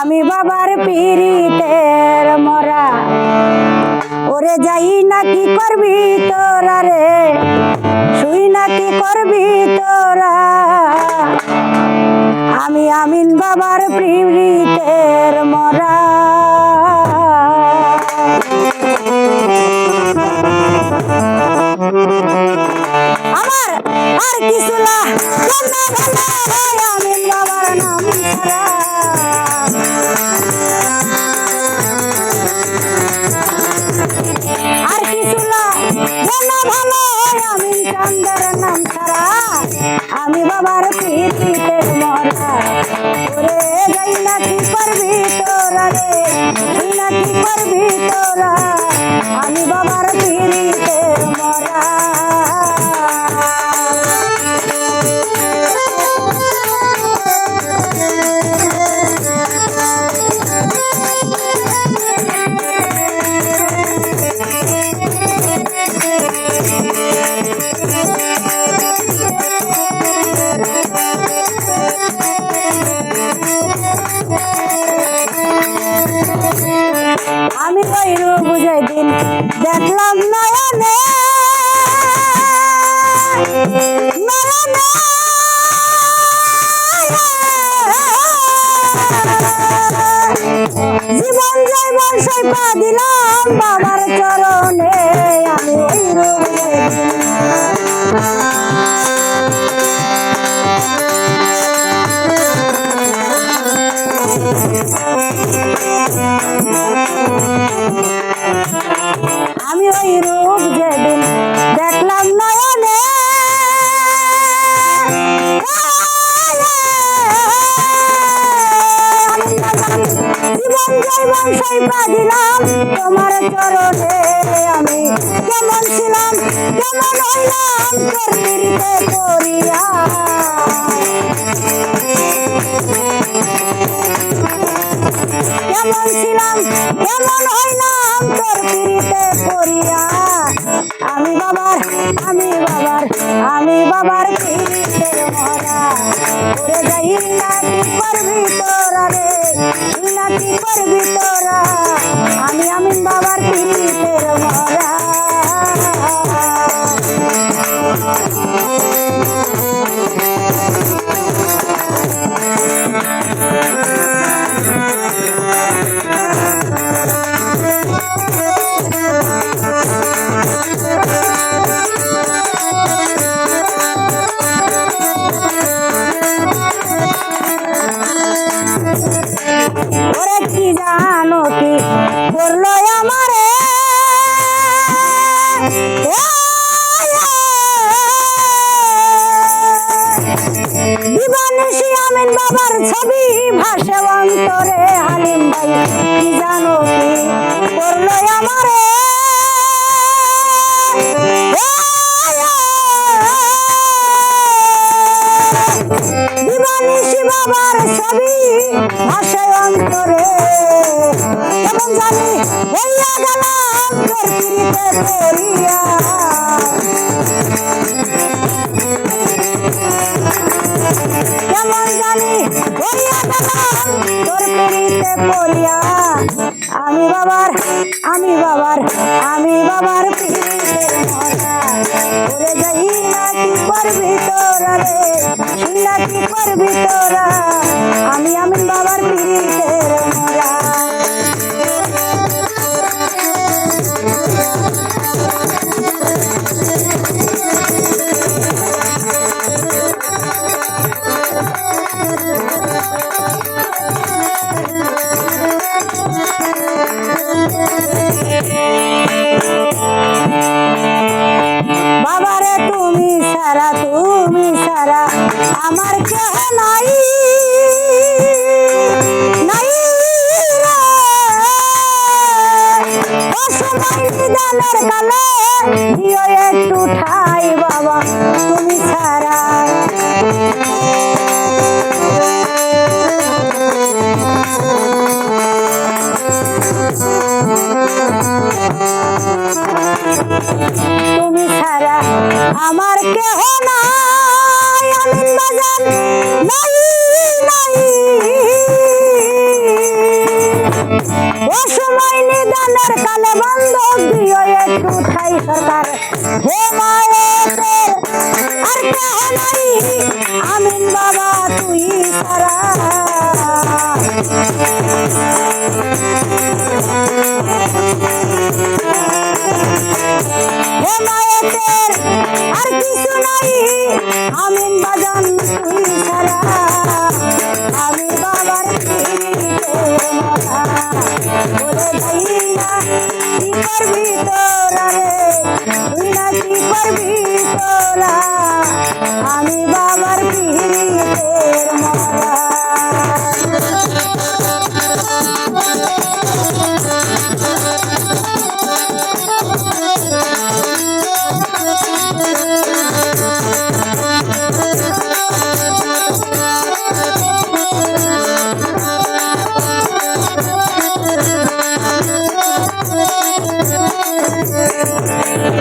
আমি বাবার পীড়িতের মরা ওরে যাই না কি করবি তোরা রে শুই না কি করবি তোরা আমি আমিন বাবার পীড়িতের মরা আমার আর কিছু না আমিন বাবার নাম ছাড়া আর কিছু না ভালো আমিন চন্দ্রের নাম ছাড়া আমি বাবার পীড়িতের মরা ওরে যাই না কি করবি তোরা রে তুই না কি করবি তোরা আমি বাবার পীড়িতের মরা আমি ওই বুঝাই দিন দেখলাম নয়নে জীবন জীবন সইপা দিলাম বাবার চরণে আমি ওই আমি ওই রূপ যেদিন দেখলাম নয়নে জীবন জীবন সইপা দিলাম তোমার চরণে আমি কেমন ছিলাম কেমন হইলাম তোর পীড়িতে পড়িয়া কেমন ছিলাম কেমন হইলাম তোর পীড়িতে পড়িয়া আমি বাবার পীড়িতের মরা ওরে যাই না কি করবি তোরা রে তুই না কি করবি তোরা আমি আমিন বাবার পীড়িতের মরা ওরে কি জানো কি করলো আমারে দিবানিশি আমিন বাবার ছবি ভাসে অন্তরে হালিম ভাই কি জানো কি করলো আমারে দিবানিশি বাবার ছবি ভাসে অন্তরে কেমন জানি হইয়া গেলাম তোর পীড়িতে পড়িয়া কেমন জানি হইয়া গেলাম তোর পীড়িতে পড়িয়া আমি বাবার পীড়িতের মরা ওরে যাই না কি করবি তোরা রে তুই না কি করবি তোরা আমি আমিন বাবার পীড়িতের মরা বাবারে তুমি সারা আমার কেহ নাই সময় নিদানের কালে দিও একটু ঠাই বাবা তুমি সারা তুমি ছাড়া আমার কেহ নাই আমিন বাজান নাই নাই ও সময় নিদানের কালে বন্ধক দিও একটু ঠাই সরকার হে মায়ের আর কেহ নাই আমিন বাবা তুই সারা হে মায়ের আর কিছু নাই আমিন বাজান তুই সারা আমি বাবার পীরের মালা বলে যাই না কি করবি তোরা রে তুই না কি করবি তোরা আমি বাবার পীরের মালা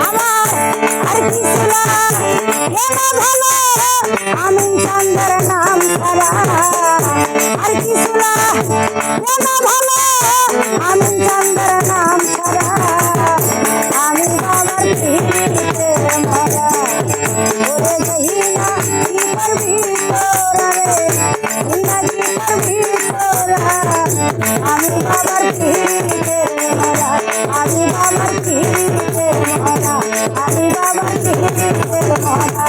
আমার আর কিছু না ভালো আমিন চান্দের নাম ছাড়া আর কিছু না ভালো আমিন চান্দের নাম ছাড়া আমি বাবার পীরের মালা বলে যাই না কি করবি তোরা রে তুই না কি করবি তোরা আমি বাবার পীরের মালা আমি বাবার পীরের মালা আমি বাবার পীরের মালা